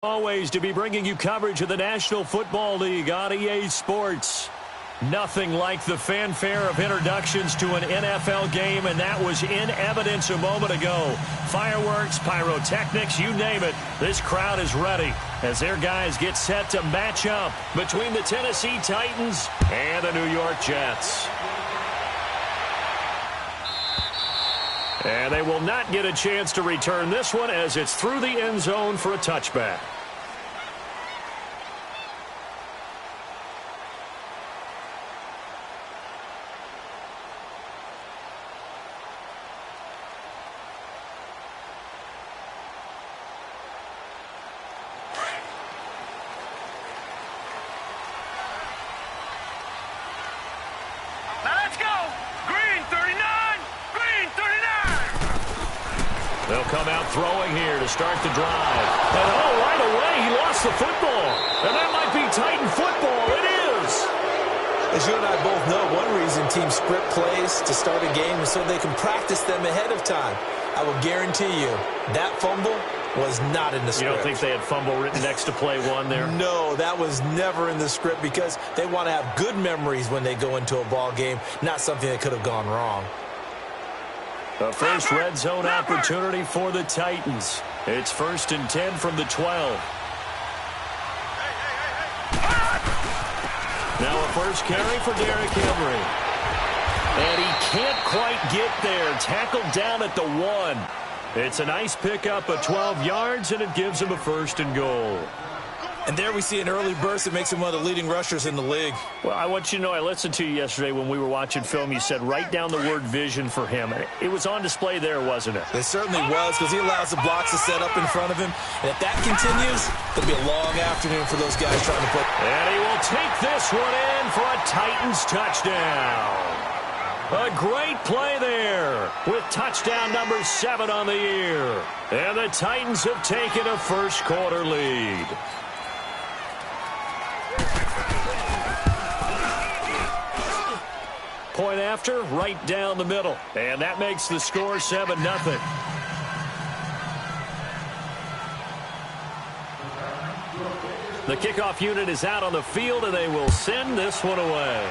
Always to be bringing you coverage of the National Football League on EA Sports. Nothing like the fanfare of introductions to an NFL game, and that was in evidence a moment ago. Fireworks, pyrotechnics, you name it. This crowd is ready as their guys get set to match up between the Tennessee Titans and the New York Jets. And they will not get a chance to return this one as it's through the end zone for a touchback. They'll come out throwing here to start the drive. And right away, he lost the football. And that might be Titan football. It is. As you and I both know, one reason teams script plays to start a game is so they can practice them ahead of time. I will guarantee you that fumble was not in the script. You don't think they had fumble written next to play one there? No, that was never in the script because they want to have good memories when they go into a ball game, not something that could have gone wrong. The first red zone opportunity for the Titans. It's 1st and 10 from the 12. Now a first carry for Derrick Henry. And he can't quite get there. Tackled down at the 1. It's a nice pickup of 12 yards, and it gives him a 1st and goal. And there we see an early burst that makes him one of the leading rushers in the league. Well, I want you to know, I listened to you yesterday when we were watching film. You said write down the word vision for him. It was on display there, wasn't it? It certainly was, because he allows the blocks to set up in front of him. And if that continues, it'll be a long afternoon for those guys trying to put. And he will take this one in for a Titans touchdown. A great play there with touchdown number 7 on the year. And the Titans have taken a first quarter lead. Point after, right down the middle. And that makes the score 7-0. The kickoff unit is out on the field, and they will send this one away.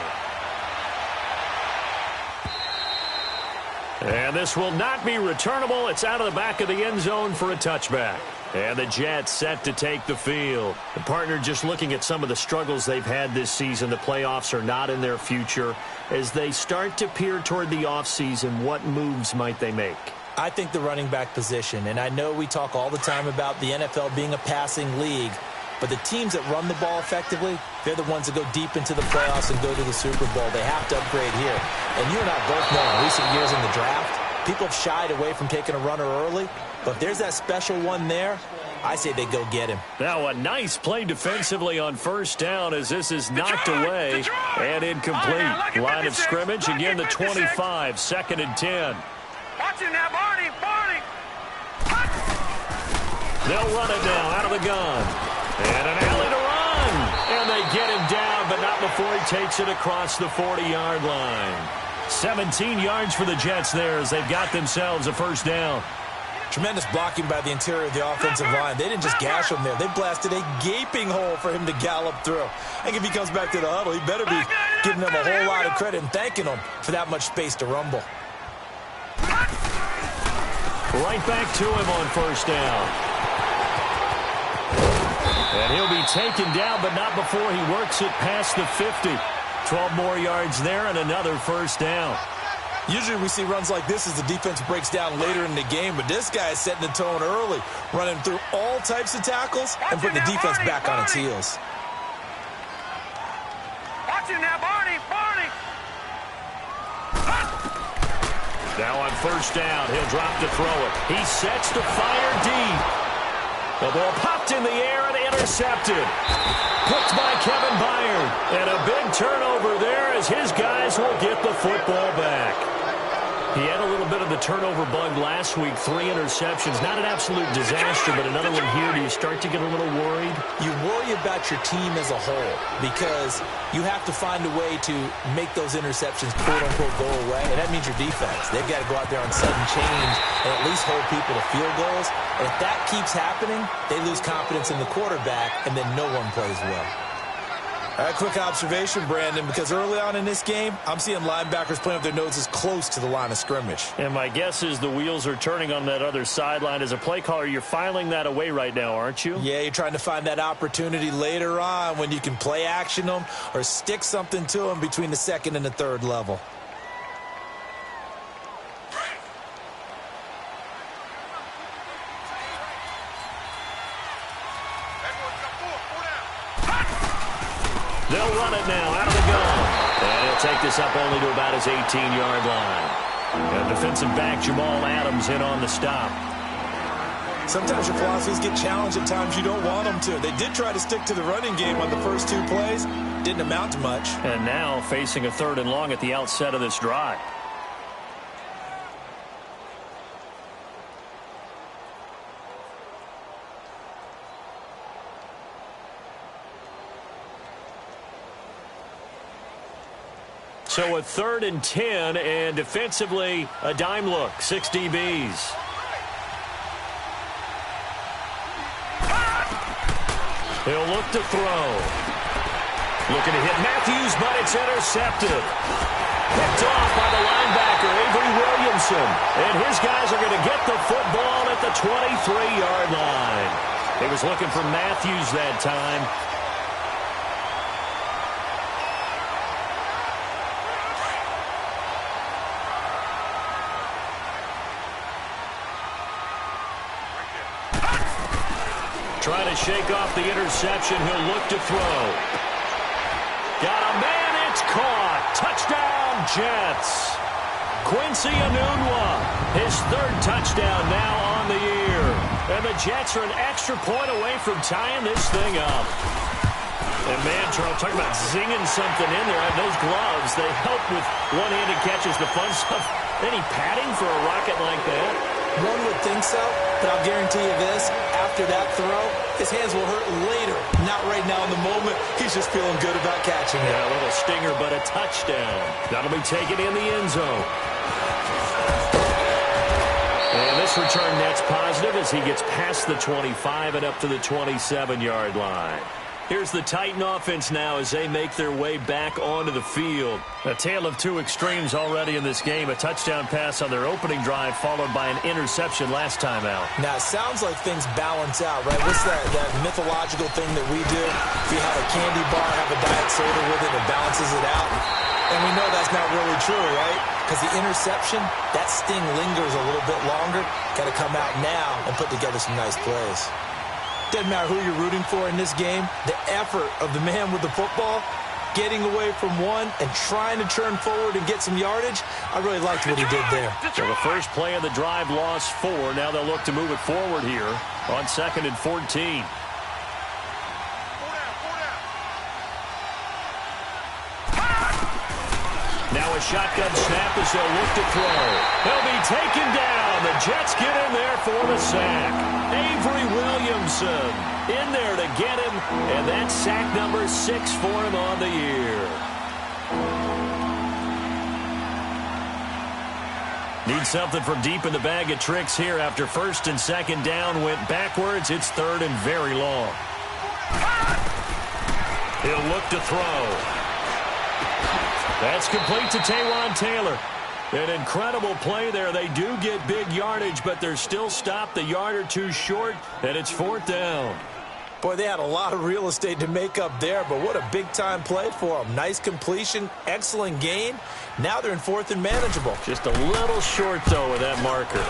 And this will not be returnable. It's out of the back of the end zone for a touchback. And the Jets set to take the field. The partner just looking at some of the struggles they've had this season. The playoffs are not in their future. As they start to peer toward the offseason, what moves might they make? I think the running back position, and I know we talk all the time about the NFL being a passing league, but the teams that run the ball effectively, they're the ones that go deep into the playoffs and go to the Super Bowl. They have to upgrade here. And you and I both know in recent years in the draft, people have shied away from taking a runner early. But if there's that special one there, I say they go get him. Now a nice play defensively on first down as this is knocked away and incomplete. Line of scrimmage, again the 25, 2nd and 10. Watch it now, Barney. They'll run it now out of the gun. And an alley to run. And they get him down, but not before he takes it across the 40-yard line. 17 yards for the Jets there as they've got themselves a first down. Tremendous blocking by the interior of the offensive line. They didn't just gash him there. They blasted a gaping hole for him to gallop through. I think if he comes back to the huddle, he better be giving them a whole lot of credit and thanking them for that much space to rumble. Right back to him on first down. And he'll be taken down, but not before he works it past the 50. 12 more yards there and another first down. Usually we see runs like this as the defense breaks down later in the game, but this guy is setting the tone early, running through all types of tackles and putting the defense back on its heels. Watch it now, Barney. Now on first down, he'll drop to throw it. He sets to fire deep. The ball popped in the air and intercepted. Picked by Kevin Byard. And a big turnover there as his guys will get the football back. He had a little bit of the turnover bug last week, 3 interceptions. Not an absolute disaster, but another one here. Do you start to get a little worried? You worry about your team as a whole because you have to find a way to make those interceptions, quote-unquote, go away, and that means your defense. They've got to go out there on sudden change and at least hold people to field goals. And if that keeps happening, they lose confidence in the quarterback, and then no one plays well. All right, quick observation, Brandon, because early on in this game, I'm seeing linebackers playing with their noses close to the line of scrimmage. And my guess is the wheels are turning on that other sideline. As a play caller, you're filing that away right now, aren't you? Yeah, you're trying to find that opportunity later on when you can play action them or stick something to them between the second and the third level. They'll run it now out of the gun. And he'll take this up only to about his 18-yard line. And defensive back Jamal Adams in on the stop. Sometimes your philosophies get challenged at times you don't want them to. They did try to stick to the running game on the first 2 plays. Didn't amount to much. And now facing a 3rd and long at the outset of this drive. So a 3rd and 10, and defensively, a dime look, 6 DBs. He'll look to throw. Looking to hit Matthews, but it's intercepted. Picked off by the linebacker, Avery Williamson. And his guys are going to get the football at the 23-yard line. He was looking for Matthews that time. Trying to shake off the interception. He'll look to throw. Got a man. It's caught. Touchdown, Jets. Quincy Enunwa, his 3rd touchdown now on the year. And the Jets are an extra point away from tying this thing up. And, man, Charles, talking about zinging something in there. Those gloves, they help with one-handed catches, the fun stuff. Any padding for a rocket like that? One would think so, but I'll guarantee you this. After that throw, his hands will hurt later. Not right now in the moment. He's just feeling good about catching it. Yeah, a little stinger, but a touchdown. That'll be taken in the end zone. And this return net's positive as he gets past the 25 and up to the 27-yard line. Here's the Titan offense now as they make their way back onto the field. A tale of 2 extremes already in this game. A touchdown pass on their opening drive followed by an interception last time out. Now, it sounds like things balance out, right? What's that mythological thing that we do? If you have a candy bar, have a diet soda with it, it balances it out. And we know that's not really true, right? Because the interception, that sting lingers a little bit longer. Got to come out now and put together some nice plays. Doesn't matter who you're rooting for in this game. The effort of the man with the football, getting away from one and trying to turn forward and get some yardage, I really liked what he did there. So the first play of the drive lost 4. Now they'll look to move it forward here on 2nd and 14. Now a shotgun snap as they'll look to throw. He'll be taken down. The Jets get in there for the sack. Avery Williamson in there to get him, and that's sack number 6 for him on the year. Need something from deep in the bag of tricks here after 1st and 2nd down went backwards. It's 3rd and very long. He'll look to throw. That's complete to Taywan Taylor. An incredible play there. They do get big yardage, but they're still stopped a yard or 2 short, and it's 4th down. Boy, they had a lot of real estate to make up there, but what a big-time play for them. Nice completion, excellent gain. Now they're in 4th and manageable. Just a little short, though, with that marker.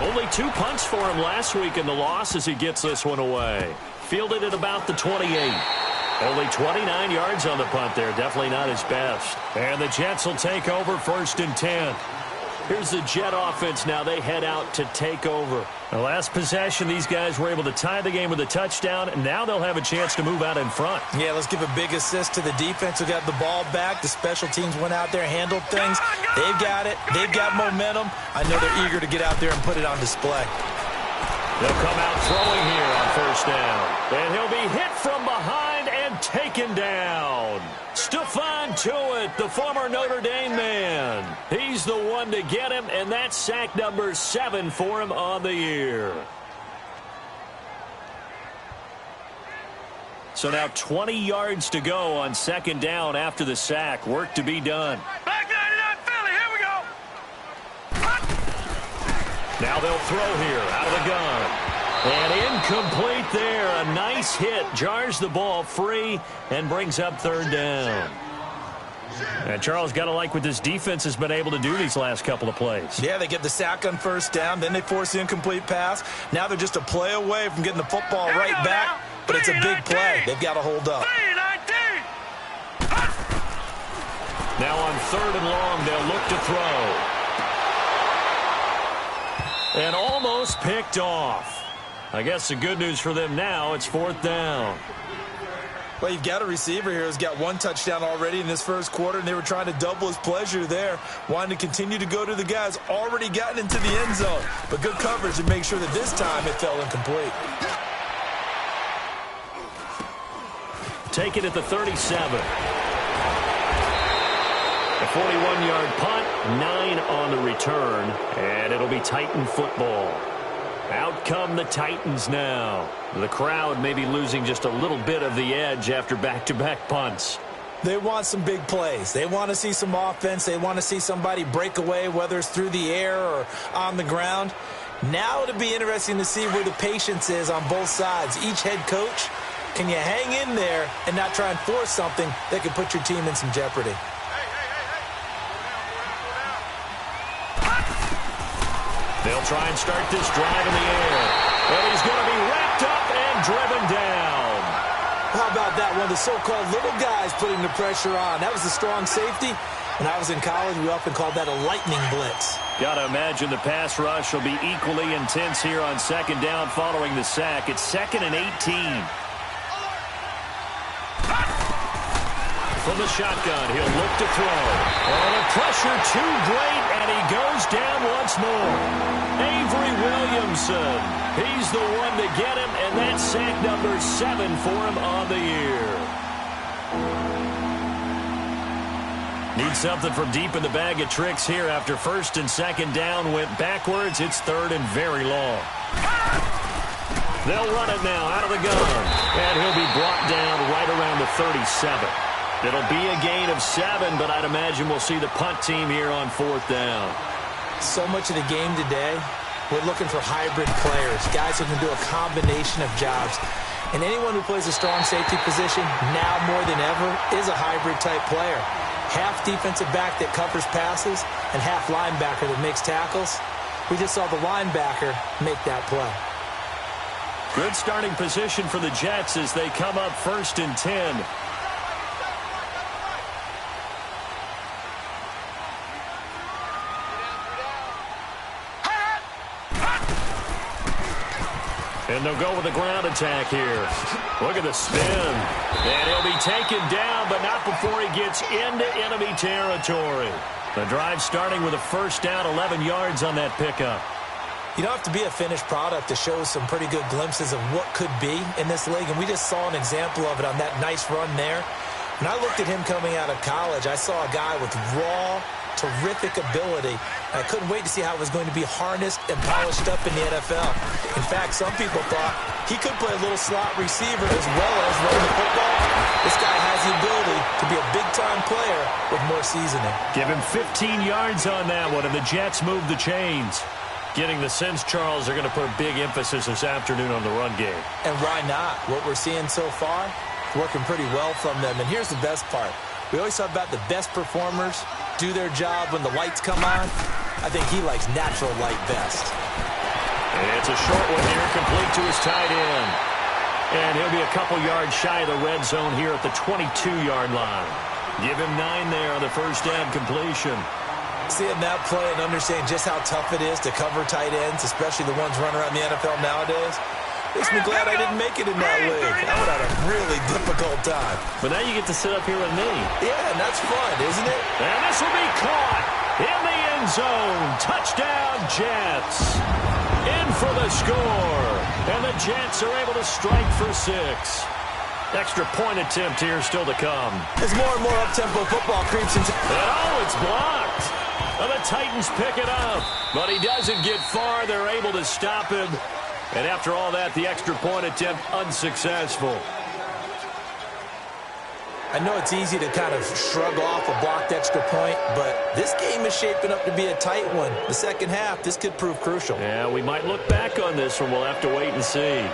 Only 2 punts for him last week in the loss as he gets this one away. Fielded at about the 28. Only 29 yards on the punt there. Definitely not his best. And the Jets will take over 1st and 10. Here's the Jet offense now. They head out to take over. The last possession, these guys were able to tie the game with a touchdown, and now they'll have a chance to move out in front. Yeah, let's give a big assist to the defense who got the ball back. The special teams went out there, handled things. They've got it. They've got momentum. I know they're eager to get out there and put it on display. They'll come out throwing here on first down. And he'll be hit from behind and taken down. Stephon Tuitt, the former Notre Dame man. He's the one to get him, and that's sack number 7 for him on the year. So now 20 yards to go on second down after the sack. Work to be done. Back 99 Philly, here we go. Now they'll throw here out of the gun. And incomplete there. A nice hit. Jars the ball free and brings up third down. And Charles, got to like what this defense has been able to do these last couple of plays. Yeah, they get the sack on first down. Then they force the incomplete pass. Now they're just a play away from getting the football right back. But it's a big play. They've got to hold up. Now on third and long, they'll look to throw. And almost picked off. I guess the good news for them now, it's fourth down. Well, you've got a receiver here who's got 1 touchdown already in this first quarter, and they were trying to double his pleasure there, wanting to continue to go to the guys already gotten into the end zone. But good coverage to make sure that this time it fell incomplete. Take it at the 37. A 41-yard punt, 9 on the return, and it'll be Titan football. Out come the Titans now. The crowd may be losing just a little bit of the edge after back-to-back punts. They want some big plays. They want to see some offense. They want to see somebody break away, whether it's through the air or on the ground. Now it'll be interesting to see where the patience is on both sides. Each head coach, can you hang in there and not try and force something that could put your team in some jeopardy? They'll try and start this drive in the air. And he's going to be wrapped up and driven down. How about that? One of the so-called little guys putting the pressure on. That was a strong safety. When I was in college, we often called that a lightning blitz. Got to imagine the pass rush will be equally intense here on second down following the sack. It's 2nd and 18. From the shotgun, he'll look to throw. Oh, the pressure too great, and he goes down once more. Avery Williamson, he's the one to get him, and that's sack number 7 for him on the year. Need something from deep in the bag of tricks here after first and second down went backwards. It's third and very long. They'll run it now out of the gun, and he'll be brought down right around the 37. It'll be a gain of 7, but I'd imagine we'll see the punt team here on fourth down. So much of the game today, we're looking for hybrid players, guys who can do a combination of jobs. And anyone who plays a strong safety position, now more than ever, is a hybrid-type player. Half defensive back that covers passes and half linebacker that makes tackles. We just saw the linebacker make that play. Good starting position for the Jets as they come up 1st and 10. And they'll go with a ground attack here. Look at the spin. And he'll be taken down, but not before he gets into enemy territory. The drive starting with a first down, 11 yards on that pickup. You don't have to be a finished product to show some pretty good glimpses of what could be in this league, and we just saw an example of it on that nice run there. When I looked at him coming out of college, I saw a guy with raw, terrific ability. I couldn't wait to see how it was going to be harnessed and polished up in the NFL. In fact, some people thought he could play a little slot receiver as well as run the football. This guy has the ability to be a big-time player with more seasoning. Give him 15 yards on that one, and the Jets move the chains. Getting the sense, Charles, they're going to put a big emphasis this afternoon on the run game. And why not? What we're seeing so far, working pretty well from them. And here's the best part. We always talk about the best performers do their job when the lights come on. I think he likes natural light best. And it's a short one here, complete to his tight end. And he'll be a couple yards shy of the red zone here at the 22-yard line. Give him 9 there on the first down completion. Seeing that play and understanding just how tough it is to cover tight ends, especially the ones running around the NFL nowadays, makes me glad I didn't make it in that league. I would have had a really difficult time. But now you get to sit up here with me. Yeah, and that's fun, isn't it? And this will be caught in the end zone. Touchdown, Jets. In for the score. And the Jets are able to strike for 6. Extra point attempt here still to come. As more and more up-tempo football creeps into... And oh, it's blocked. And the Titans pick it up. But he doesn't get far. They're able to stop him. And after all that, the extra point attempt unsuccessful. I know it's easy to kind of shrug off a blocked extra point, but this game is shaping up to be a tight one. The second half, this could prove crucial. Yeah, we might look back on this one. We'll have to wait and see.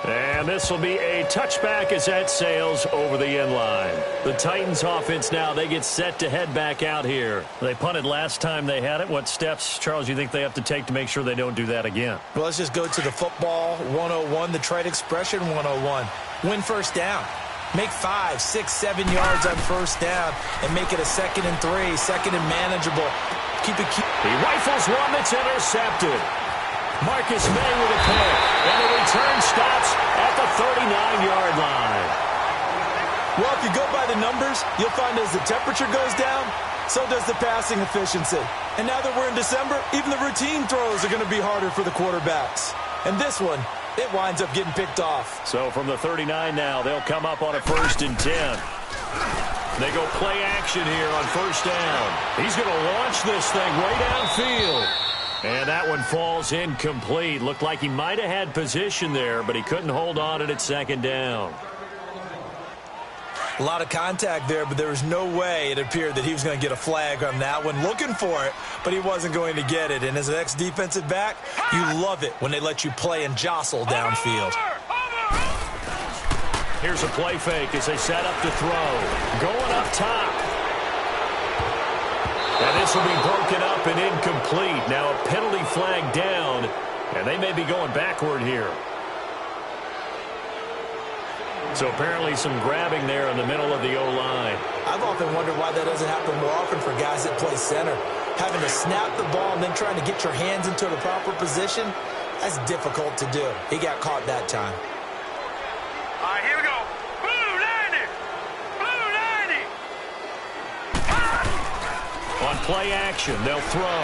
And this will be a touchback as that sails over the end line. The Titans offense now, they get set to head back out here. They punted last time they had it. What steps, Charles, you think they have to take to make sure they don't do that again? Well, let's just go to the football 101, the trade expression 101. Win first down. Make 5, 6, 7 yards on first down and make it a 2nd and 3, second and manageable. Keep it. He rifles one that's intercepted. Marcus May with a pick, and the return stops at the 39-yard line. Well, if you go by the numbers, you'll find as the temperature goes down, so does the passing efficiency. And now that we're in December, even the routine throws are going to be harder for the quarterbacks. And this one, it winds up getting picked off. So from the 39 now, they'll come up on a 1st and 10. They go play action here on first down. He's going to launch this thing way downfield. And that one falls incomplete. Looked like he might have had position there, but he couldn't hold on it at 2nd down. A lot of contact there, but there was no way it appeared that he was going to get a flag on that one. Looking for it, but he wasn't going to get it. And as an ex-defensive back, you love it when they let you play and jostle downfield. Here's a play fake as they set up to throw. Going up top. And this will be broken up and incomplete. Now a penalty flag down, and they may be going backward here. So apparently some grabbing there in the middle of the O-line. I've often wondered why that doesn't happen more often for guys that play center. Having to snap the ball and then trying to get your hands into the proper position, that's difficult to do. He got caught that time. All right, here we go. Blue 90. Blue 90. On play action, they'll throw.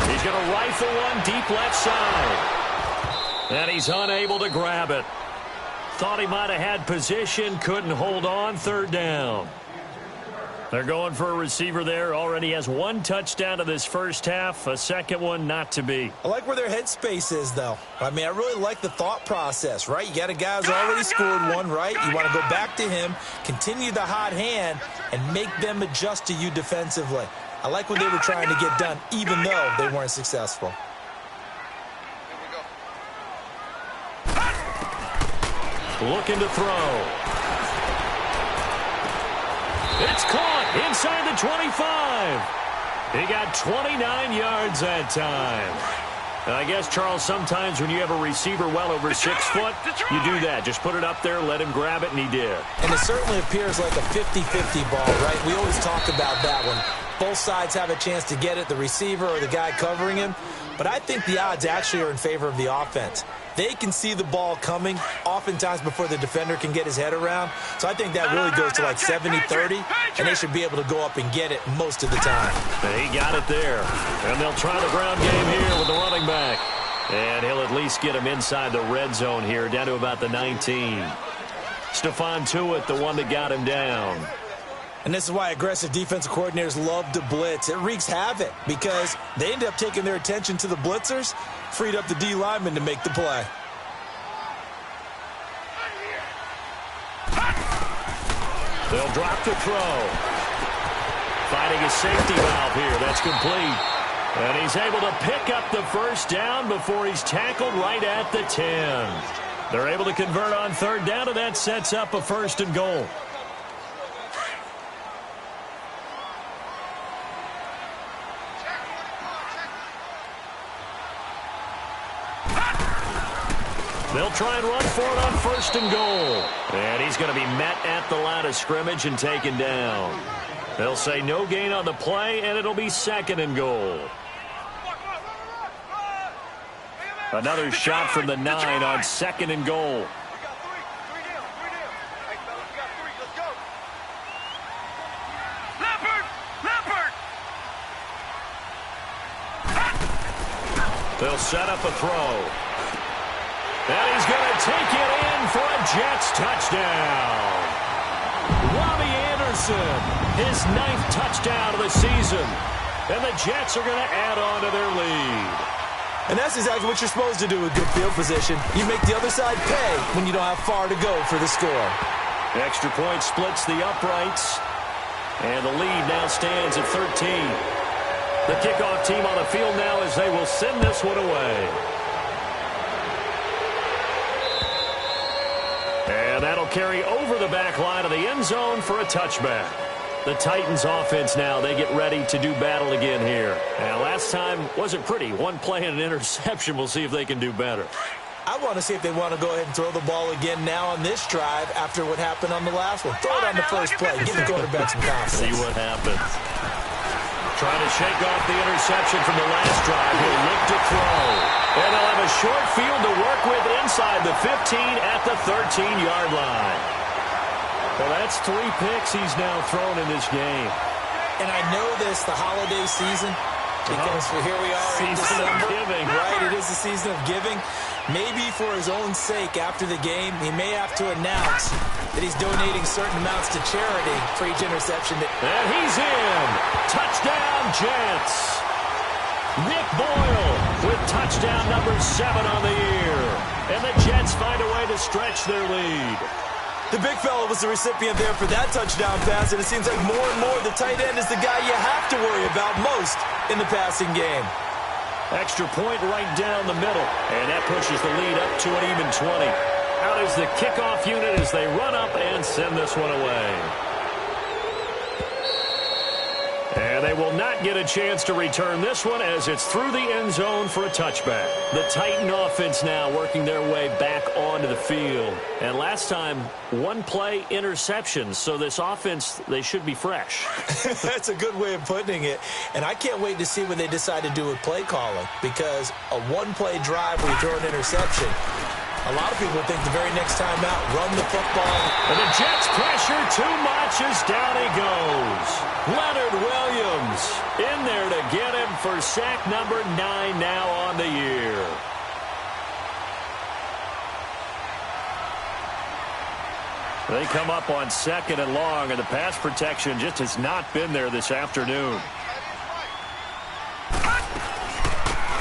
He's going to rifle one deep left side. And he's unable to grab it. Thought he might have had position, couldn't hold on, 3rd down. They're going for a receiver there. Already has 1 touchdown to this first half, a second one not to be. I like where their headspace is, though. I mean, I really like the thought process, right? You got a guy who's already scored one, right? You want to go back to him, continue the hot hand, and make them adjust to you defensively. I like what they were trying to get done, even though they weren't successful. Looking to throw. It's caught inside the 25. He got 29 yards that time. And I guess, Charles, sometimes when you have a receiver well over 6 foot, you do that. Just put it up there, let him grab it, and he did. And it certainly appears like a 50-50 ball, right? We always talk about that one. Both sides have a chance to get it, the receiver or the guy covering him. But I think the odds actually are in favor of the offense. They can see the ball coming oftentimes before the defender can get his head around. So I think that really goes to like 70-30, and they should be able to go up and get it most of the time. He got it there. And they'll try the ground game here with the running back. And he'll at least get him inside the red zone here, down to about the 19. Stephon Tuitt, the one that got him down. And this is why aggressive defensive coordinators love to blitz. It wreaks havoc because they end up taking their attention to the blitzers, freed up the D lineman to make the play. They'll drop to throw. Finding a safety valve here. That's complete. And he's able to pick up the first down before he's tackled right at the 10. They're able to convert on 3rd down, and that sets up a 1st and goal. They'll try and run for it on 1st and goal. And he's going to be met at the line of scrimmage and taken down. They'll say no gain on the play, and it'll be 2nd and goal. Another shot from the 9 on 2nd and goal. They'll set up a throw. And he's going to take it in for a Jets touchdown. Robbie Anderson, his 9th touchdown of the season. And the Jets are going to add on to their lead. And that's exactly what you're supposed to do with good field position. You make the other side pay when you don't have far to go for the score. The extra point splits the uprights. And the lead now stands at 13. The kickoff team on the field now as they will send this one away. And that'll carry over the back line of the end zone for a touchback. The Titans offense now, they get ready to do battle again here. And last time wasn't pretty. One play and an interception. We'll see if they can do better. I want to see if they want to go ahead and throw the ball again now on this drive after what happened on the last one. Throw it on the first play. Give the quarterback some confidence. See what happens. Trying to shake off the interception from the last drive. He'll look to throw. And they'll have a short field to work with inside the 15 at the 13-yard line. Well, that's 3 picks he's now thrown in this game. And I know this, the holiday season, because here we are in Season December. of giving. Right, it is the season of giving. Maybe for his own sake after the game, he may have to announce that he's donating certain amounts to charity for each interception. And he's in. Touchdown, Jets. Nick Boyle with touchdown number 7 on the year. And the Jets find a way to stretch their lead. The big fella was the recipient there for that touchdown pass, and it seems like more and more the tight end is the guy you have to worry about most in the passing game. Extra point right down the middle. And that pushes the lead up to an even 20. Out is the kickoff unit as they run up and send this one away. And they will not get a chance to return this one as it's through the end zone for a touchback. The Titan offense now working their way back onto the field. And last time, 1-play interceptions. So this offense, they should be fresh. That's a good way of putting it. And I can't wait to see what they decide to do with play calling, because a 1-play drive where you throw an interception, a lot of people think the very next time out, run the football. And the Jets pressure too much as down he goes. Leonard Williams in there to get him for sack number 9 now on the year. They come up on 2nd and long, and the pass protection just has not been there this afternoon.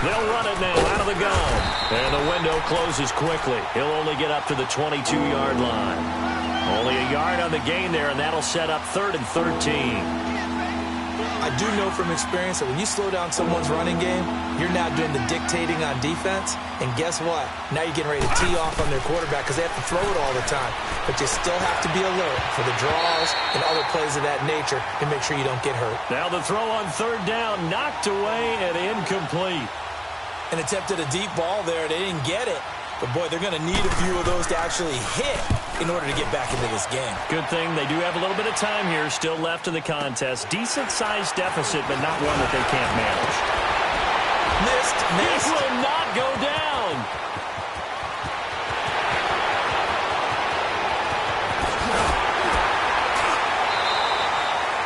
They'll run it now out of the gun. And the window closes quickly. He'll only get up to the 22-yard line. Only a yard on the gain there, and that'll set up 3rd and 13. I do know from experience that when you slow down someone's running game, you're now doing the dictating on defense. And guess what? Now you're getting ready to tee off on their quarterback because they have to throw it all the time. But you still have to be alert for the draws and other plays of that nature to make sure you don't get hurt. Now the throw on 3rd down, knocked away and incomplete. And attempted a deep ball there. They didn't get it. But, boy, they're going to need a few of those to actually hit in order to get back into this game. Good thing they do have a little bit of time here still left in the contest. Decent-sized deficit, but not one that they can't manage. Missed. This will not go down.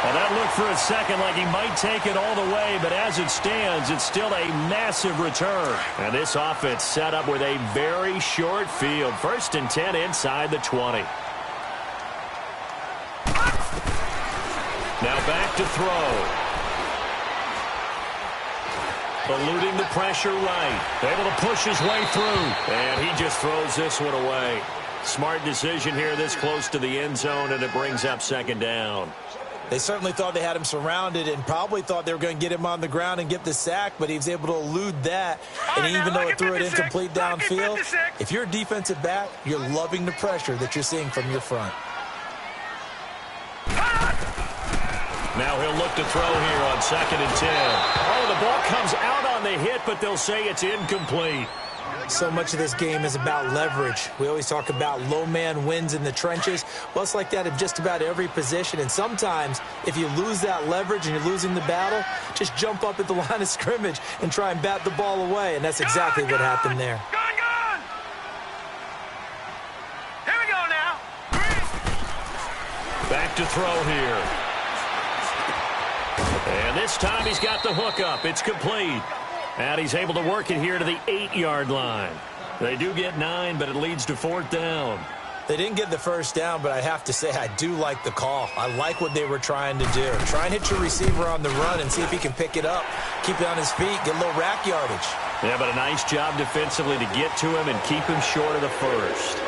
Well, that looked for a second like he might take it all the way, but as it stands, it's still a massive return. And this offense set up with a very short field. 1st and 10 inside the 20. Now back to throw. Eluding the pressure right. Able to push his way through. And he just throws this one away. Smart decision here this close to the end zone, and it brings up 2nd down. They certainly thought they had him surrounded and probably thought they were going to get him on the ground and get the sack, but he was able to elude that. And even though it threw it incomplete downfield, if you're a defensive back, you're loving the pressure that you're seeing from your front. Now he'll look to throw here on 2nd and 10. Oh, the ball comes out on the hit, but they'll say it's incomplete. So much of this game is about leverage. We always talk about low man wins in the trenches. Well, it's like that in just about every position. And sometimes, if you lose that leverage and you're losing the battle, just jump up at the line of scrimmage and try and bat the ball away. And that's exactly what happened there. Gone! Here we go now. Back to throw here. And this time he's got the hook up. It's complete. And he's able to work it here to the 8-yard line. They do get 9, but it leads to 4th down. They didn't get the first down, but I have to say I do like the call. I like what they were trying to do. Try and hit your receiver on the run and see if he can pick it up. Keep it on his feet, get a little rack yardage. Yeah, but a nice job defensively to get to him and keep him short of the first.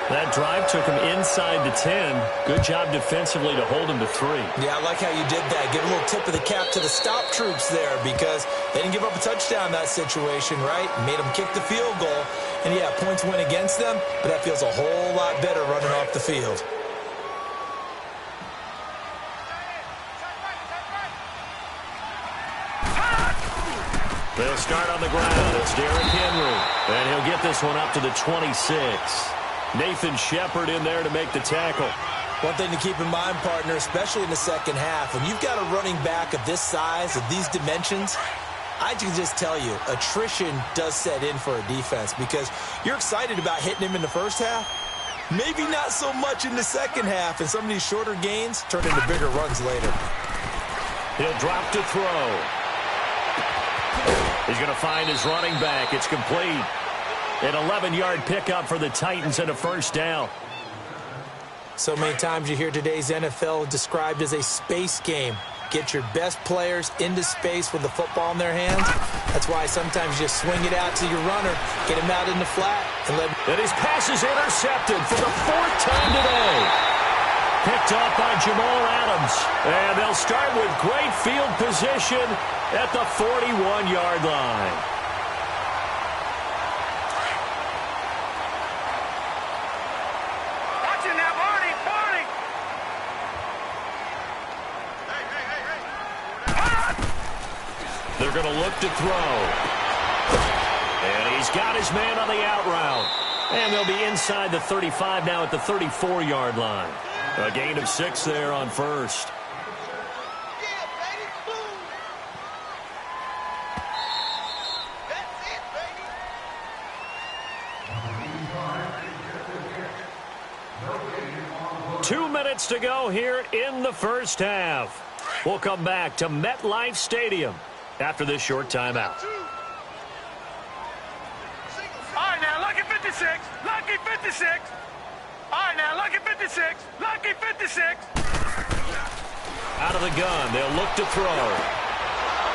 That drive took him inside the 10. Good job defensively to hold him to 3. Yeah, I like how you did that. Give a little tip of the cap to the stop troops there because they didn't give up a touchdown in that situation, right? Made them kick the field goal. And, yeah, points went against them, but that feels a whole lot better running off the field. They'll start on the ground. It's Derrick Henry. And he'll get this one up to the 26. Nathan Shepard in there to make the tackle. One thing to keep in mind, partner, especially in the second half, when you've got a running back of this size, of these dimensions, I can just tell you, attrition does set in for a defense because you're excited about hitting him in the first half. Maybe not so much in the second half, and some of these shorter gains turn into bigger runs later. He'll drop to throw. He's going to find his running back. It's complete. An 11-yard pickup for the Titans and a first down. So many times you hear today's NFL described as a space game. Get your best players into space with the football in their hands. That's why sometimes you just swing it out to your runner, get him out in the flat, and let him... And his pass is intercepted for the 4th time today. Picked up by Jamal Adams. And they'll start with great field position at the 41-yard line. They're going to look to throw. And he's got his man on the out route. And they'll be inside the 35 now at the 34-yard line. A gain of 6 there on first. Two minutes to go here in the first half. We'll come back to MetLife Stadium after this short timeout. All right, now, lucky 56. Lucky 56. All right, now, lucky 56. Lucky 56. Out of the gun, they'll look to throw.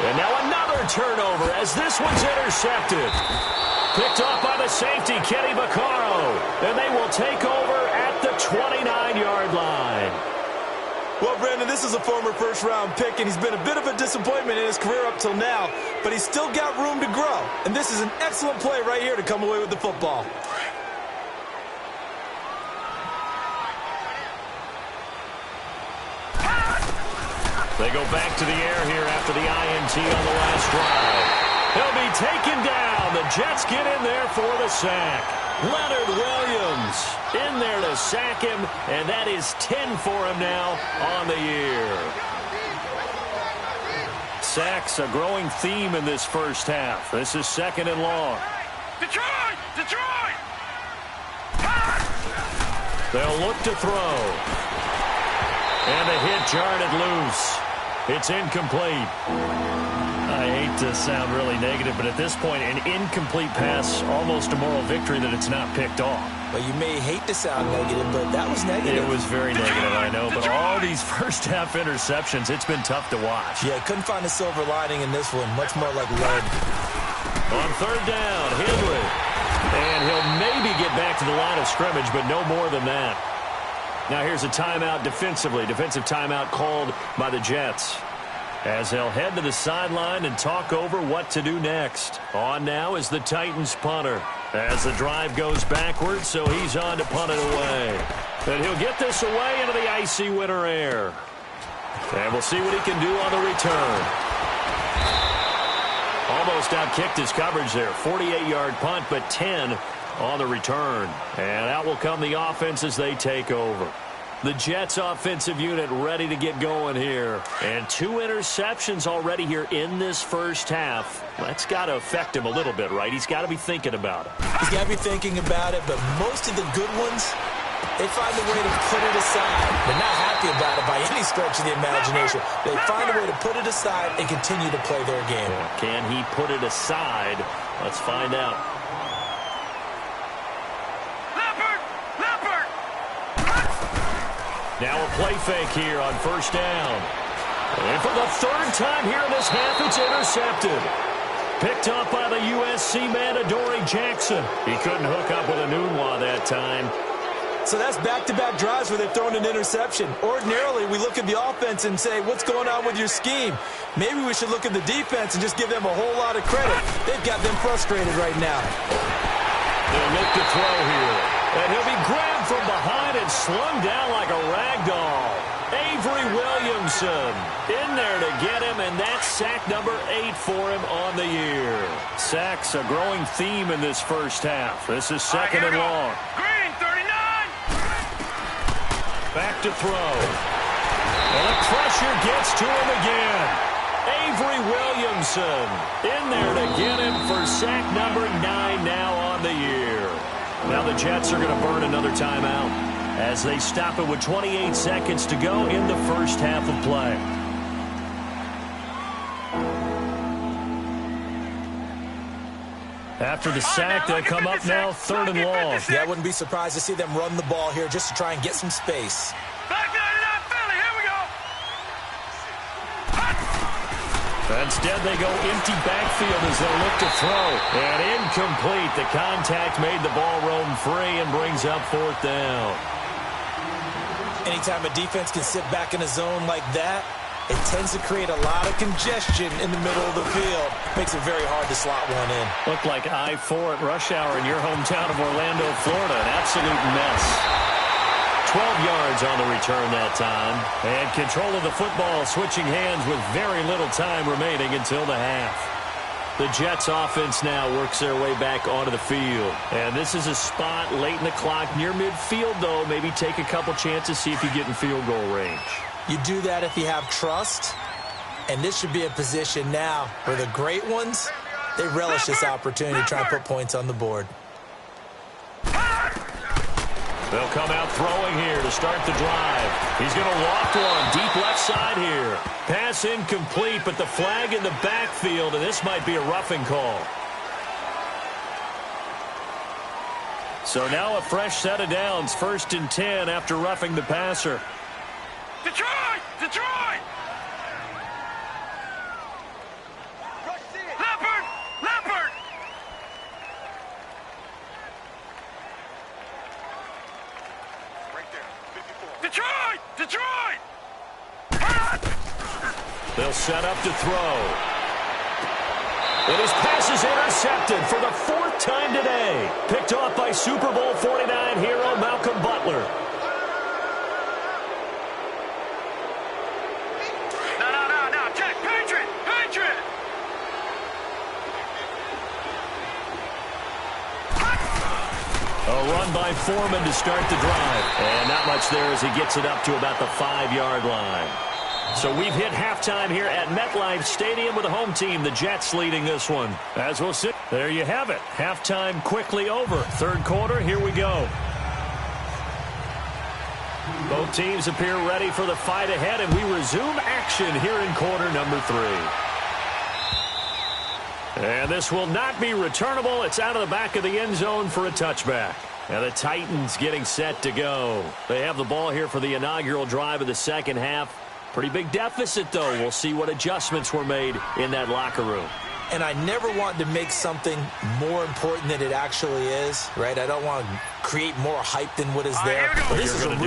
And now another turnover as this one's intercepted. Picked off by the safety, Kenny Vaccaro. And they will take over at the 29-yard line. Well, Brandon, this is a former first-round pick, and he's been a bit of a disappointment in his career up till now, but he's still got room to grow. And this is an excellent play right here to come away with the football. They go back to the air here after the INT on the last drive. He'll be taken down. The Jets get in there for the sack. Leonard Williams in there to sack him, and that is 10 for him now on the year. Sacks, a growing theme in this first half. This is 2nd and long. Detroit! Detroit! They'll look to throw. And the hit jarred it loose. It's incomplete. I hate to sound really negative, but at this point, an incomplete pass, almost a moral victory that it's not picked off. Well, you may hate to sound negative, but that was negative. It was very negative, I know, but all these first-half interceptions, it's been tough to watch. Yeah, couldn't find a silver lining in this one. Much more like lead. On 3rd down, Henry. And he'll maybe get back to the line of scrimmage, but no more than that. Now here's a timeout defensively. Defensive timeout called by the Jets, as they'll head to the sideline and talk over what to do next. On now is the Titans punter as the drive goes backwards, so he's on to punt it away. And he'll get this away into the icy winter air. And we'll see what he can do on the return. almost outkicked his coverage there. 48-yard punt, but 10 on the return. And out will come the offense as they take over. The Jets offensive unit ready to get going here. And 2 interceptions already here in this first half. That's got to affect him a little bit, right? He's got to be thinking about it. He's got to be thinking about it, but most of the good ones, they find a way to put it aside. They're not happy about it by any stretch of the imagination. They find a way to put it aside and continue to play their game. Can he put it aside? Let's find out. Now a play fake here on first down. And for the 3rd time here in this half, it's intercepted. Picked up by the USC man, Adoree Jackson. He couldn't hook up with Enunwa that time. So that's back-to-back drives where they've thrown an interception. Ordinarily, we look at the offense and say, what's going on with your scheme? Maybe we should look at the defense and just give them a whole lot of credit. They've got them frustrated right now. They'll look to throw here. And he'll be grabbed from behind and slung down like a rag doll. Avery Williamson in there to get him, and that's sack number 8 for him on the year. Sacks a growing theme in this first half. This is second and long. Green, 39. Back to throw. And the pressure gets to him again. Avery Williamson in there to get him for sack number 9 now on the year. Now the Jets are going to burn another timeout as they stop it with 28 seconds to go in the first half of play. After the sack, they'll come up now 3rd and long. Yeah, I wouldn't be surprised to see them run the ball here just to try and get some space. Back 99 Philly, here we go. Instead, they go empty backfield as they look to throw. And incomplete. The contact made the ball roam free and brings up 4th down. Anytime a defense can sit back in a zone like that, it tends to create a lot of congestion in the middle of the field. Makes it very hard to slot one in. Looked like I-4 at rush hour in your hometown of Orlando, Florida. An absolute mess. 12 yards on the return that time. And control of the football switching hands with very little time remaining until the half. The Jets offense now works their way back onto the field. And this is a spot late in the clock near midfield, though. Maybe take a couple chances, see if you get in field goal range. You do that if you have trust. And this should be a position now where the great ones, they relish this opportunity to try and put points on the board. They'll come out throwing here to start the drive. He's going to loft one deep left side here. Pass incomplete, but the flag in the backfield, and this might be a roughing call. So now a fresh set of downs, 1st and 10 after roughing the passer. Detroit! Detroit! Leopard! Leopard! Right there, 54. Detroit! Detroit! They'll set up to throw. And his pass is intercepted for the 4th time today. Picked off by Super Bowl 49 hero Malcolm Butler. No, check, Patriot! Patriot! A run by Foreman to start the drive. And not much there as he gets it up to about the 5-yard line. So we've hit halftime here at MetLife Stadium with the home team, the Jets, leading this one. As we'll see, there you have it. Halftime quickly over. 3rd quarter, here we go. Both teams appear ready for the fight ahead, and we resume action here in quarter number 3. And this will not be returnable. It's out of the back of the end zone for a touchback. And the Titans getting set to go. They have the ball here for the inaugural drive of the second half. Pretty big deficit, though. We'll see what adjustments were made in that locker room. And I never want to make something more important than it actually is, right? I don't want to create more hype than what is there. But this is I'm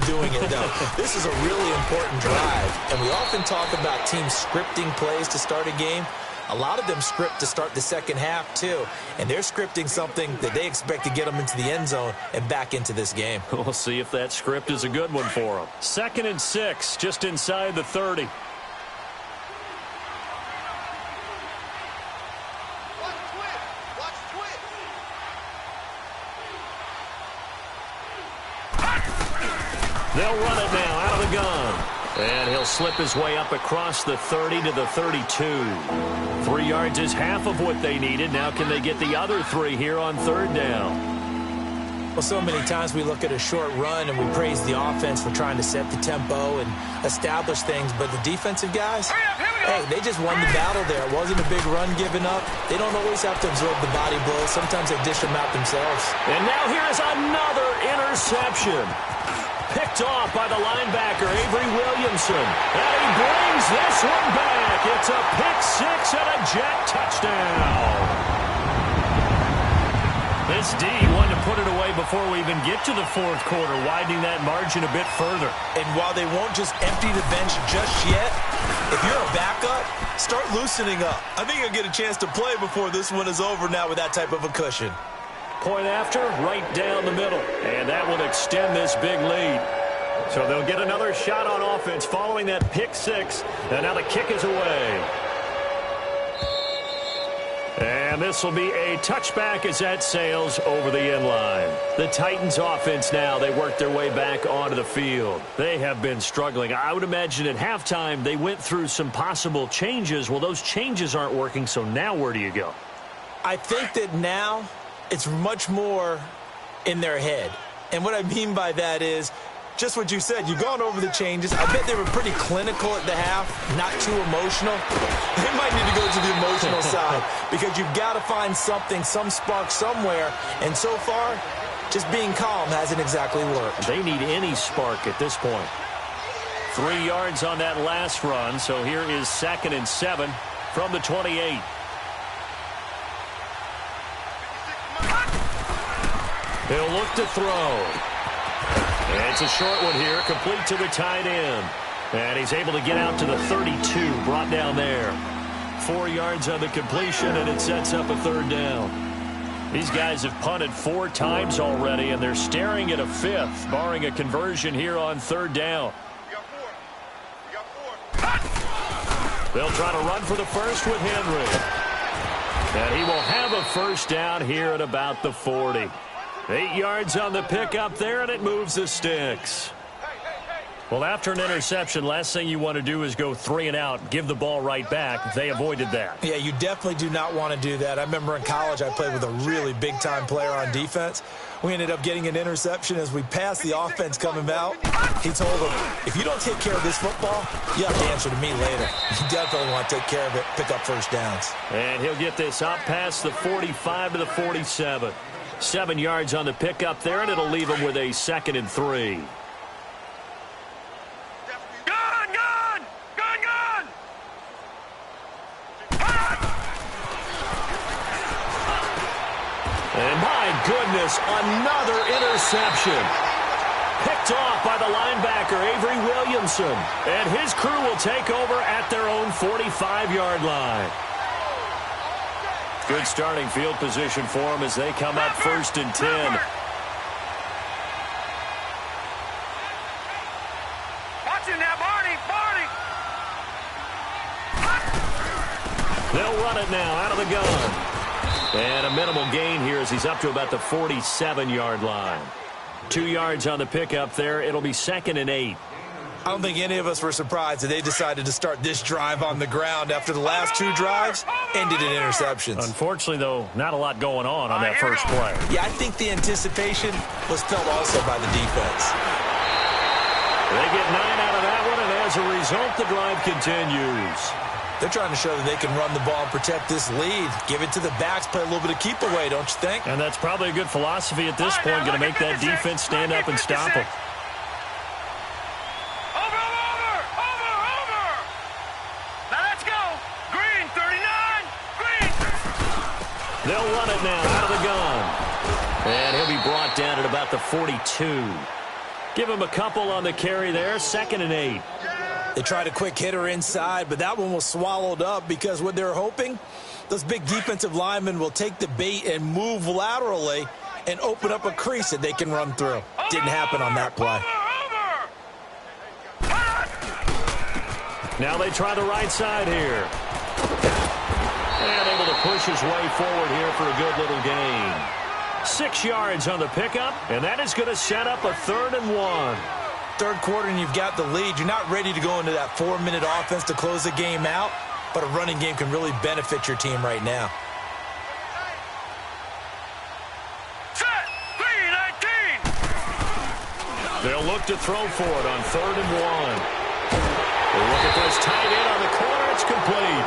doing it, though. This is a really important drive. And we often talk about teams scripting plays to start a game. A lot of them script to start the second half, too. And they're scripting something that they expect to get them into the end zone and back into this game. We'll see if that script is a good one for them. 2nd and 6, just inside the 30. They'll run it now out of the gun. And he'll slip his way up across the 30 to the 32. 3 yards is half of what they needed. Now can they get the other 3 here on third down? Well, so many times we look at a short run and we praise the offense for trying to set the tempo and establish things, but the defensive guys, hey, they just won the battle there. It wasn't a big run given up. They don't always have to absorb the body blows. Sometimes they dish them out themselves. And now here's another interception. Picked off by the linebacker, Avery Williamson. And he brings this one back. It's a pick 6 and a Jet touchdown. This D wanted to put it away before we even get to the fourth quarter, widening that margin a bit further. And while they won't just empty the bench just yet, if you're a backup, start loosening up. I think you'll get a chance to play before this one is over now with that type of a cushion. Point after, right down the middle. And that will extend this big lead. So they'll get another shot on offense following that pick 6. And now the kick is away. And this will be a touchback as that sails over the end line. The Titans offense now, they work their way back onto the field. They have been struggling. I would imagine at halftime they went through some possible changes. Well, those changes aren't working, so now where do you go? I think that now it's much more in their head. And what I mean by that is just what you said. You've gone over the changes. I bet they were pretty clinical at the half, not too emotional. They might need to go to the emotional side because you've got to find something, some spark somewhere. And so far, just being calm hasn't exactly worked. They need any spark at this point. 3 yards on that last run, so here is 2nd and 7 from the 28. He'll look to throw. And it's a short one here, complete to the tight end. And he's able to get out to the 32, brought down there. 4 yards on the completion, and it sets up a third down. These guys have punted 4 times already, and they're staring at a 5th, barring a conversion here on third down. They'll try to run for the first with Henry. And he will have a first down here at about the 40. 8 yards on the pickup there, and it moves the sticks. Well, after an interception, last thing you want to do is go 3 and out, give the ball right back. They avoided that. Yeah, you definitely do not want to do that. I remember in college I played with a really big-time player on defense. We ended up getting an interception as we passed the offense coming out. He told him, if you don't take care of this football, you have to answer to me later. You definitely want to take care of it, pick up first downs. And he'll get this up past the 45 to the 47. 7 yards on the pickup there, and it'll leave him with a 2nd and 3. And my goodness, another interception. Picked off by the linebacker, Avery Williamson. And his crew will take over at their own 45-yard line. Good starting field position for them as they come up 1st and 10. Watch it now, Barney. They'll run it now out of the gun. And a minimal gain here as he's up to about the 47-yard line. 2 yards on the pickup there. It'll be 2nd and 8. I don't think any of us were surprised that they decided to start this drive on the ground after the last 2 drives ended in interceptions. Unfortunately, though, not a lot going on that first play. Yeah, I think the anticipation was felt also by the defense. They get 9 out of that one, and as a result, the drive continues. They're trying to show that they can run the ball and protect this lead. Give it to the backs, play a little bit of keep away, don't you think? And that's probably a good philosophy at this point, going to make that defense stand up and stop them. They'll run it now out of the gun. And he'll be brought down at about the 42. Give him a couple on the carry there. 2nd and 8. They tried a quick hitter inside, but that one was swallowed up because what they're hoping, those big defensive linemen will take the bait and move laterally and open up a crease that they can run through. Didn't happen on that play. Now they try the right side here. And able to push his way forward here for a good little gain. 6 yards on the pickup, and that is going to set up a 3rd and 1. Third quarter and you've got the lead. You're not ready to go into that 4-minute offense to close the game out, but a running game can really benefit your team right now. Set. 3-19. They'll look to throw for it on 3rd and 1. They look at this tight end on the corner. It's complete.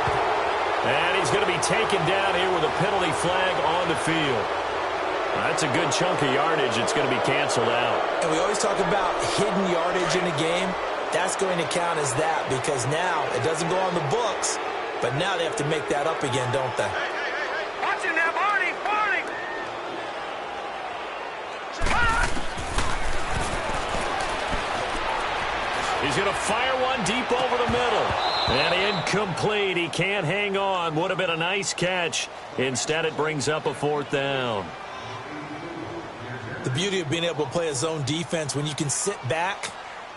And he's going to be taken down here with a penalty flag on the field. That's a good chunk of yardage. It's going to be canceled out. And we always talk about hidden yardage in a game. That's going to count as that because now it doesn't go on the books, but now they have to make that up again, don't they? Watch it now, Barney. Barney. He's going to fire one deep over the middle. And incomplete. He can't hang on. Would have been a nice catch. Instead, it brings up a 4th down. The beauty of being able to play a zone defense when you can sit back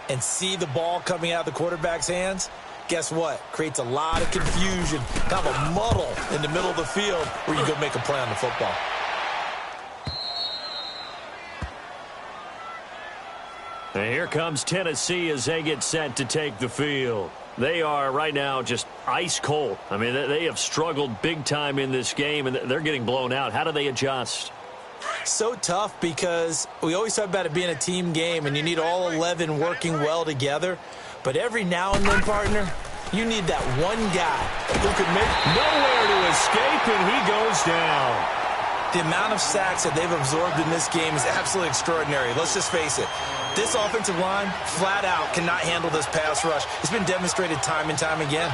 and see the ball coming out of the quarterback's hands, guess what? Creates a lot of confusion, kind of a muddle in the middle of the field where you go make a play on the football. And here comes Tennessee as they get set to take the field. They are right now just ice cold. I mean, they have struggled big time in this game, and they're getting blown out. How do they adjust? So tough because we always talk about it being a team game, and you need all 11 working well together. But every now and then, partner, you need that one guy who can make nowhere to escape, and he goes down. The amount of sacks that they've absorbed in this game is absolutely extraordinary. Let's just face it. This offensive line, flat out, cannot handle this pass rush. It's been demonstrated time and time again.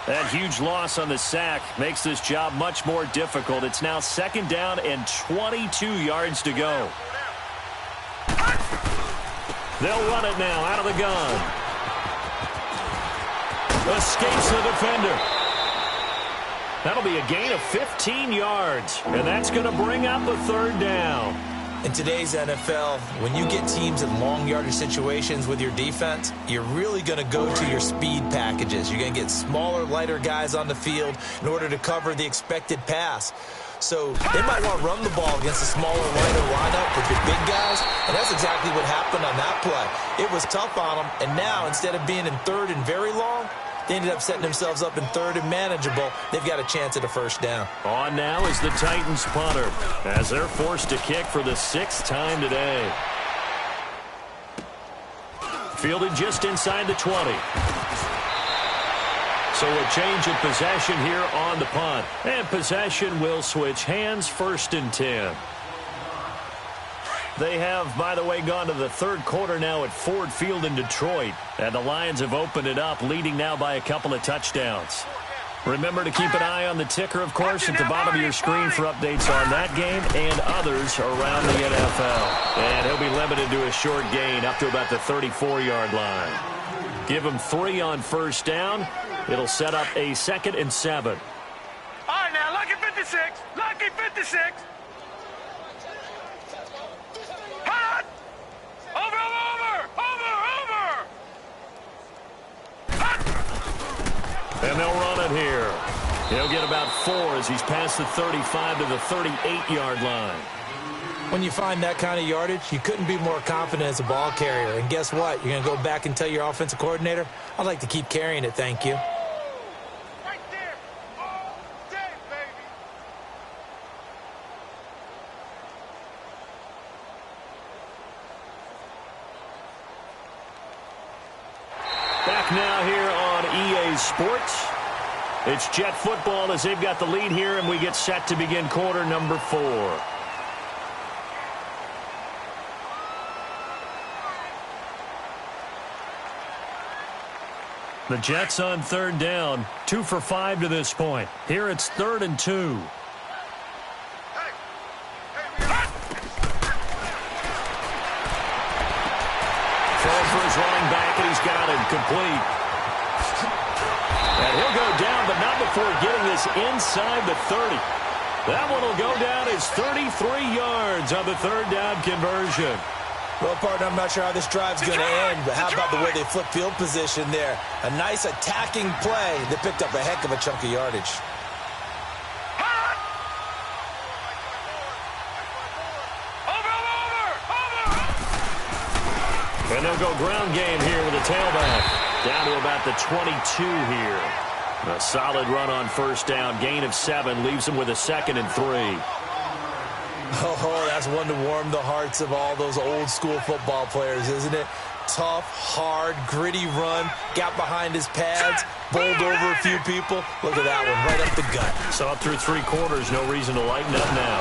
That huge loss on the sack makes this job much more difficult. It's now 2nd down and 22 yards to go. They'll run it now out of the gun. Escapes the defender. That'll be a gain of 15 yards, and that's going to bring up a 3rd down. In today's NFL, when you get teams in long yardage situations with your defense, you're really going to go to your speed packages. You're going to get smaller, lighter guys on the field in order to cover the expected pass. So they might want to run the ball against a smaller, lighter lineup with your big guys, and that's exactly what happened on that play. It was tough on them, and now instead of being in 3rd and very long, they ended up setting themselves up in 3rd and manageable. They've got a chance at a 1st down. On now is the Titans punter as they're forced to kick for the 6th time today. Fielded just inside the 20. So a change of possession here on the punt. And possession will switch hands, 1st and 10. They have, by the way, gone to the 3rd quarter now at Ford Field in Detroit. And the Lions have opened it up, leading now by a couple of touchdowns. Remember to keep an eye on the ticker, of course, at the bottom of your screen for updates on that game and others around the NFL. And he'll be limited to a short gain up to about the 34-yard line. Give him 3 on 1st down. It'll set up a 2nd and 7. All right, now, lucky 56. Lucky 56. Hot! Over. And they'll run it here. He'll get about 4 as he's past the 35 to the 38-yard line. When you find that kind of yardage, you couldn't be more confident as a ball carrier. And guess what? You're going to go back and tell your offensive coordinator, I'd like to keep carrying it, thank you. Right there. All day, baby. Back now here on EA Sports. It's Jet football as they've got the lead here, and we get set to begin quarter number 4. The Jets on 3rd down, 2 for 5 to this point. Here it's 3rd and 2. Throw for his running back, and he's got it complete. And he'll go down, but not before getting this inside the 30. That one will go down as 33 yards on the 3rd down conversion. Well, partner, I'm not sure how this drive's going to end, but how about the way they flip field position there? A nice attacking play that picked up a heck of a chunk of yardage. Over. And they'll go ground game here with a tailback. Down to about the 22 here. A solid run on first down. Gain of 7 leaves them with a 2nd and 3. Oh, that's one to warm the hearts of all those old-school football players, isn't it? Tough, hard, gritty run. Got behind his pads, bowled over a few people. Look at that one, right up the gut. So up through 3 quarters, no reason to lighten up now.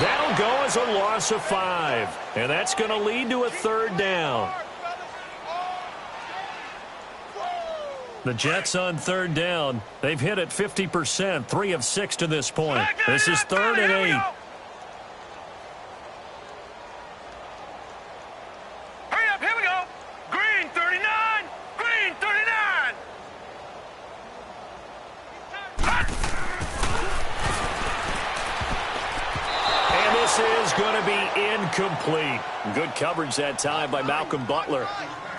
That'll go as a loss of 5. And that's going to lead to a 3rd down. The Jets on 3rd down. They've hit it 50%, 3 of 6 to this point. This is 3rd and 8. Hurry up, here we go. Green 39. Green 39. And this is going to be incomplete. Good coverage that time by Malcolm Butler.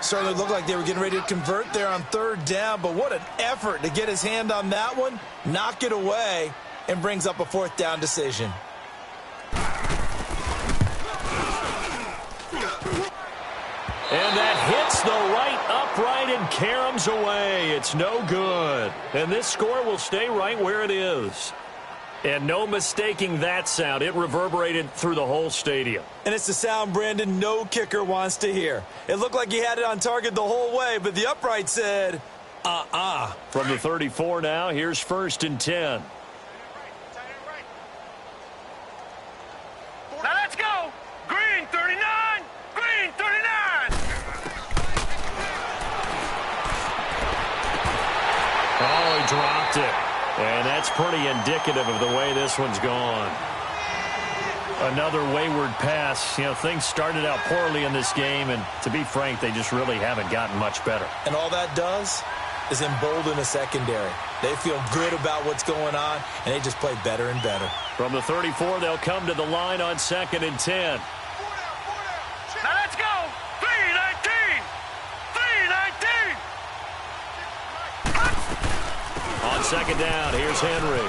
Certainly looked like they were getting ready to convert there on 3rd down, but what an effort to get his hand on that one, knock it away, and brings up a 4th down decision. And that hits the right upright and caroms away. It's no good. And this score will stay right where it is. And no mistaking that sound. It reverberated through the whole stadium. And it's the sound, Brandon, no kicker wants to hear. It looked like he had it on target the whole way, but the upright said, From the 34 now, here's 1st and 10. Now let's go. Green 39. Green 39. Oh, he dropped it. And that's pretty indicative of the way this one's gone. Another wayward pass. You know, things started out poorly in this game, and to be frank, they just really haven't gotten much better. And all that does is embolden a secondary. They feel good about what's going on, and they just play better and better. From the 34, they'll come to the line on 2nd and 10. Now let's go. 319. 319. On 2nd down, here's Henry.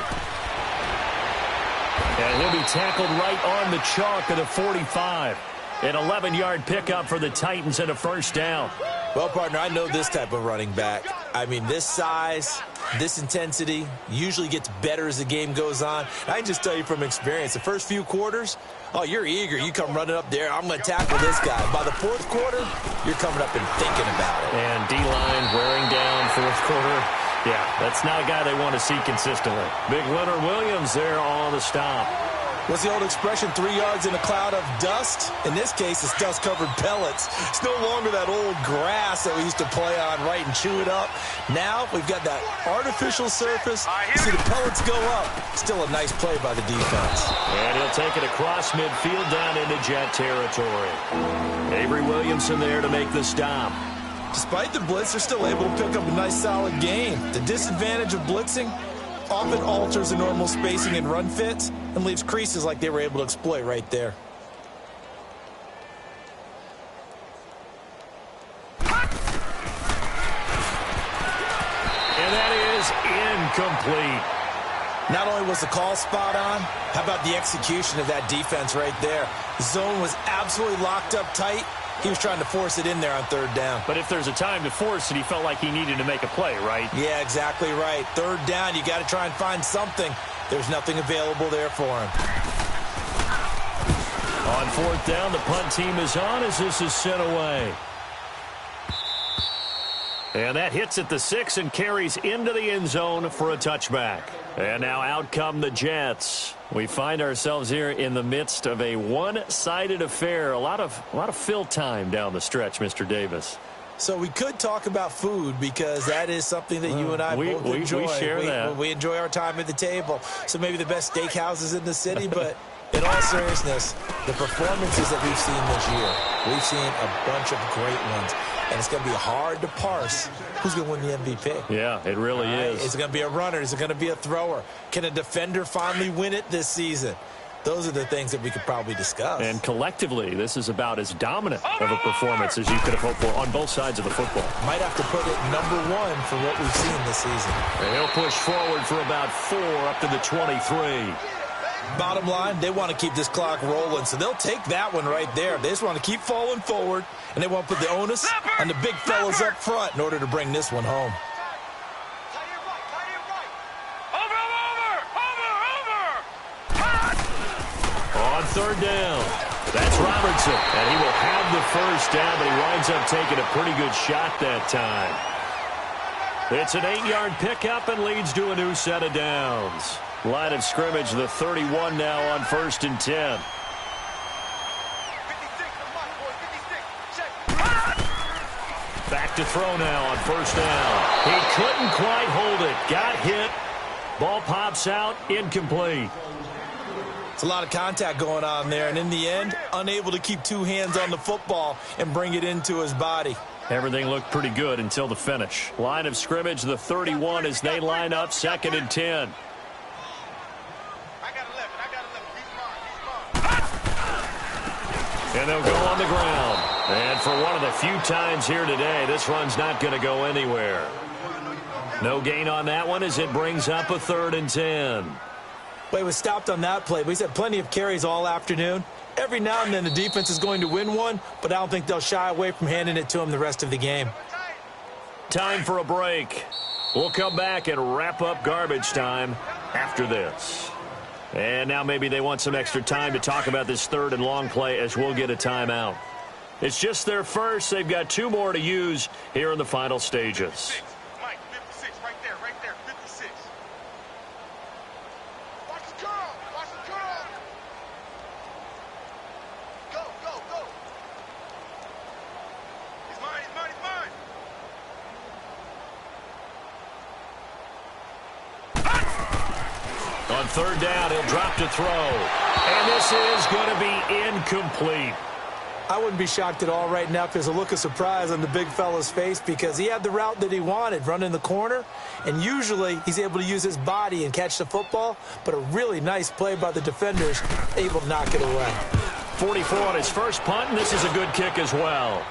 And he'll be tackled right on the chalk of the 45. An 11-yard pickup for the Titans and a 1st down. Well, partner, I know this type of running back. I mean, this size, this intensity usually gets better as the game goes on. I can just tell you from experience, the first few quarters, oh, you're eager. You come running up there, I'm going to tackle this guy. By the 4th quarter, you're coming up and thinking about it. And D-line wearing down 4th quarter. Yeah, that's not a guy they want to see consistently. Big Leonard Williams there on the stop. What's the old expression, 3 yards in a cloud of dust? In this case, it's dust-covered pellets. It's no longer that old grass that we used to play on, right, and chew it up. Now we've got that artificial surface. You see the pellets go up. Still a nice play by the defense. And he'll take it across midfield down into Jet territory. Avery Williamson there to make the stop. Despite the blitz, they're still able to pick up a nice, solid gain. The disadvantage of blitzing often alters the normal spacing and run fits and leaves creases like they were able to exploit right there. And that is incomplete. Not only was the call spot on, how about the execution of that defense right there? The zone was absolutely locked up tight. He was trying to force it in there on 3rd down. But if there's a time to force it, he felt like he needed to make a play, right? Yeah, exactly right. 3rd down, you got to try and find something. There's nothing available there for him. On 4th down, the punt team is on as this is sent away. And that hits at the 6 and carries into the end zone for a touchback. And now out come the Jets. We find ourselves here in the midst of a one-sided affair. A lot of fill time down the stretch, Mr. Davis. So we could talk about food because that is something that you and I both enjoy. We share that. We enjoy our time at the table. So maybe the best steakhouses in the city, but in all seriousness, the performances that we've seen this year, we've seen a bunch of great ones. And it's going to be hard to parse who's going to win the MVP. Yeah, it really is. Is it going to be a runner? Is it going to be a thrower? Can a defender finally win it this season? Those are the things that we could probably discuss. And collectively, this is about as dominant of a performance as you could have hoped for on both sides of the football. Might have to put it number 1 for what we've seen this season. And he'll push forward for about 4 up to the 23. Bottom line, they want to keep this clock rolling, so they'll take that one right there. They just want to keep falling forward, and they want to put the onus on the big fellas up front in order to bring this one home. On third down, that's Robertson, and he will have the first down, but he winds up taking a pretty good shot that time. It's an 8-yard pickup and leads to a new set of downs. Line of scrimmage, the 31 now on 1st and 10. Back to throw now on 1st down. He couldn't quite hold it. Got hit. Ball pops out, incomplete. It's a lot of contact going on there, and in the end, unable to keep two hands on the football and bring it into his body. Everything looked pretty good until the finish. Line of scrimmage, the 31 as they line up 2nd and 10. And they'll go on the ground. And for one of the few times here today, this run's not going to go anywhere. No gain on that one as it brings up a 3rd and 10. Well, he was stopped on that play, but he's had plenty of carries all afternoon. Every now and then the defense is going to win one, but I don't think they'll shy away from handing it to him the rest of the game. Time for a break. We'll come back and wrap up garbage time after this. And now maybe they want some extra time to talk about this 3rd and long play as we'll get a timeout. It's just their first. They've got 2 more to use here in the final stages. Mike, 56, right there, 56. Watch the curl, watch the curl. Go. He's mine. On 3rd down, he'll drop to throw. And this is going to be incomplete. I wouldn't be shocked at all right now if there's a look of surprise on the big fella's face because he had the route that he wanted, running the corner, and usually he's able to use his body and catch the football, but a really nice play by the defenders, able to knock it away. 44 on his first punt, and this is a good kick as well.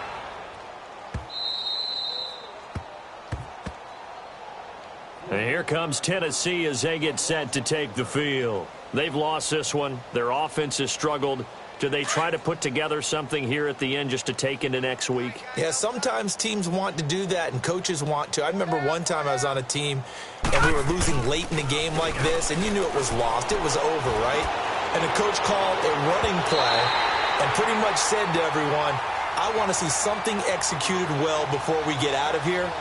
And here comes Tennessee as they get set to take the field. They've lost this one. Their offense has struggled. Do they try to put together something here at the end just to take into next week? Yeah, sometimes teams want to do that and coaches want to. I remember one time I was on a team and we were losing late in the game like this, and you knew it was lost. It was over, right? And the coach called a running play and pretty much said to everyone, I want to see something executed well before we get out of here.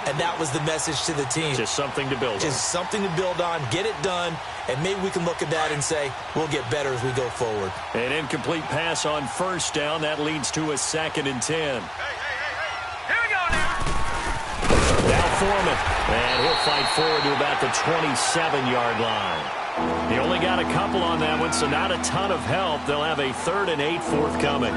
And that was the message to the team. Just something to build on. Just something to build on, get it done, and maybe we can look at that and say, we'll get better as we go forward. An incomplete pass on 1st down. That leads to a 2nd and 10. Hey. Here we go now. Now Foreman. And he'll fight forward to about the 27-yard line. He only got a couple on that one, so not a ton of help. They'll have a 3rd and 8 forthcoming.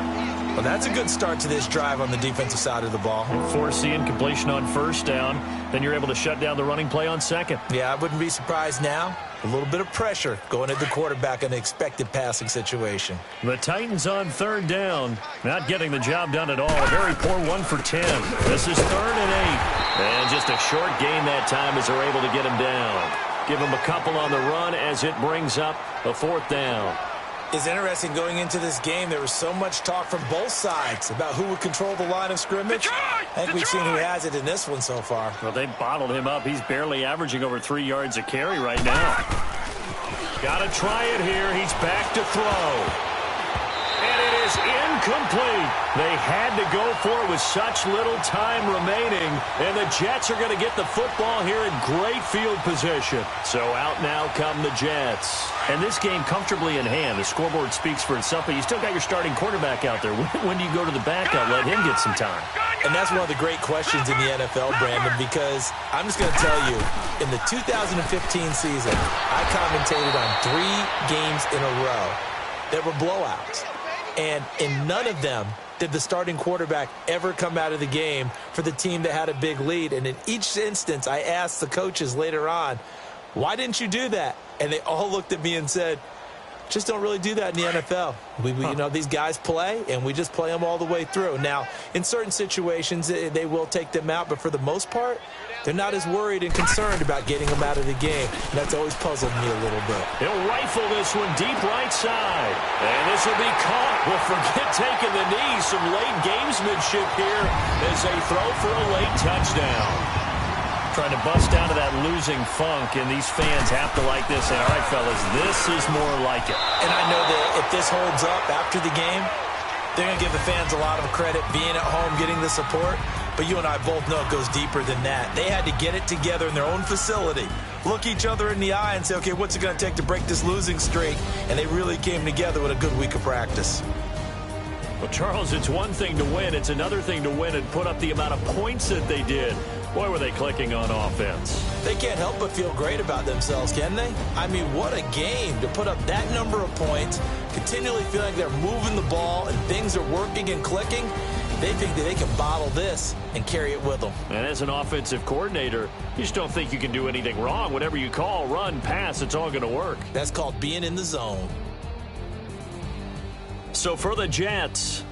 Well, that's a good start to this drive on the defensive side of the ball. Force the incompletion on 1st down. Then you're able to shut down the running play on 2nd. Yeah, I wouldn't be surprised now. A little bit of pressure going at the quarterback in the expected passing situation. The Titans on 3rd down. Not getting the job done at all. A very poor 1 for 10. This is 3rd and 8. And just a short gain that time as they're able to get him down. Give him a couple on the run as it brings up a 4th down. It's interesting going into this game. There was so much talk from both sides about who would control the line of scrimmage. I think we've seen who has it in this one so far. Well, they bottled him up. He's barely averaging over 3 yards a carry right now. Got to try it here. He's back to throw. And it is incomplete. They had to go for it with such little time remaining. And the Jets are going to get the football here in great field position. So out now come the Jets. And this game comfortably in hand. The scoreboard speaks for itself, but you still got your starting quarterback out there. When do you go to the backup? Let him get some time. And that's one of the great questions in the NFL, Brandon, because I'm just going to tell you, in the 2015 season, I commentated on 3 games in a row that were blowouts. And in none of them did the starting quarterback ever come out of the game for the team that had a big lead. And in each instance, I asked the coaches later on, why didn't you do that? And they all looked at me and said, Just don't really do that in the NFL. You know, these guys play, and we just play them all the way through. Now, in certain situations, they will take them out, but for the most part, they're not as worried and concerned about getting them out of the game. And that's always puzzled me a little bit. He'll rifle this one deep right side. And this will be caught. Well, forget taking the knee. Some late gamesmanship here as they throw for a late touchdown. Trying to bust out of that losing funk, and these fans have to like this. And, all right, fellas, this is more like it. And I know that if this holds up after the game, they're going to give the fans a lot of credit being at home, getting the support. But you and I both know it goes deeper than that. They had to get it together in their own facility, look each other in the eye and say, okay, what's it going to take to break this losing streak? And they really came together with a good week of practice. Well, Charles, it's one thing to win. It's another thing to win and put up the amount of points that they did. Boy, were they clicking on offense. They can't help but feel great about themselves, can they? I mean, what a game to put up that number of points, continually feeling like they're moving the ball and things are working and clicking. They think that they can bottle this and carry it with them. And as an offensive coordinator, you just don't think you can do anything wrong. Whatever you call, run, pass, it's all going to work. That's called being in the zone. So for the Jets,